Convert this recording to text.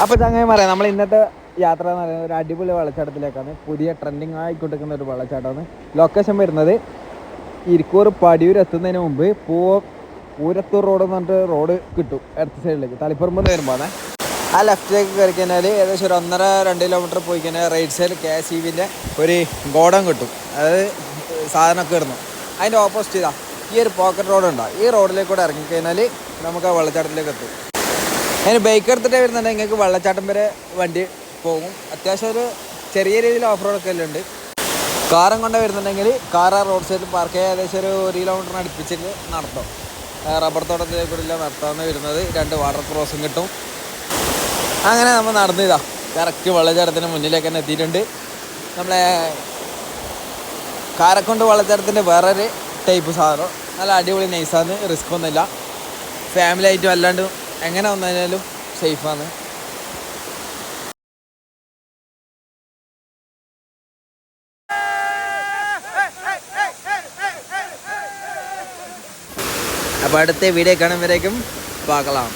അപ്പോൾ ചങ്ങായിമാരെ നമ്മൾ ഇന്നത്തെ യാത്ര എന്ന് പറയുന്നത് ഒരു അടിപൊളി വെള്ളച്ചാട്ടത്തിലേക്കാണ്. പുതിയ ട്രെൻഡിങ് ആയിക്കൊണ്ടിരിക്കുന്ന ഒരു വെള്ളച്ചാട്ടമാണ്. ലൊക്കേഷൻ വരുന്നത് ഇരിക്കൂർ പടിയൂർ എത്തുന്നതിന് മുമ്പ് പൂരത്തൂർ റോഡ് എന്ന് പറഞ്ഞിട്ട് റോഡ് കിട്ടും ഇടത്ത് സൈഡിലേക്ക് തളിപ്പറമ്പ് എന്ന് വരുമ്പോൾ ആ ലെഫ്റ്റിലേക്ക് കയറി കഴിഞ്ഞാൽ ഏകദേശം ഒരു 1.5-2 കിലോമീറ്റർ പോയി കഴിഞ്ഞാൽ റൈറ്റ് സൈഡിൽ KSEBിൻ്റെ ഒരു ഗോഡം കിട്ടും. അതായത് സാധനമൊക്കെ ഇടുന്നു. അതിൻ്റെ ഓപ്പോസിറ്റ് ഇതാ ഈ ഒരു പോക്കറ്റ് റോഡ് ഉണ്ടാവും. ഈ റോഡിലേക്ക് കൂടെ ഇറങ്ങിക്കഴിഞ്ഞാൽ നമുക്ക് ആ വെള്ളച്ചാട്ടത്തിലേക്ക് എത്തും. അതിന് ബൈക്ക് എടുത്തിട്ട് വരുന്നുണ്ടെങ്കിൽ നിങ്ങൾക്ക് വെള്ളച്ചാട്ടം വരെ വണ്ടി പോകും. അത്യാവശ്യം ഒരു ചെറിയ രീതിയിൽ ഓഫ് റോഡൊക്കെ എല്ലാം ഉണ്ട്. കാറും കൊണ്ട് വരുന്നുണ്ടെങ്കിൽ കാർ ആ റോഡ് സൈഡിൽ പാർക്ക് ചെയ്യാൻ ഏകദേശം ഒരു 1 കിലോമീറ്ററിന് അടുപ്പിച്ചിട്ട് നടത്തും. റബ്ബർ തോട്ടത്തിലേക്ക് കൂടി നടത്താമെന്ന് വരുന്നത് 2 വാട്ടർ ക്രോസും കിട്ടും. അങ്ങനെ നമ്മൾ നടന്നിതാ കറക്റ്റ് വെള്ളച്ചാട്ടത്തിന് മുന്നിലേക്ക് തന്നെ എത്തിയിട്ടുണ്ട്. നമ്മളെ കാരക്കൊണ്ട് വെള്ളച്ചാട്ടത്തിൻ്റെ വേറൊരു ടൈപ്പ് സാധനം നല്ല അടിപൊളി നൈസാണ്. റിസ്ക് ഒന്നുമില്ല. ഫാമിലി ആയിട്ടും അല്ലാണ്ട് എങ്ങനെ വന്നതിനാലും സേഫാണ്. അപ്പോൾ അടുത്ത വീഡിയോ കാണുമ്പോഴേക്കും പാകലാം.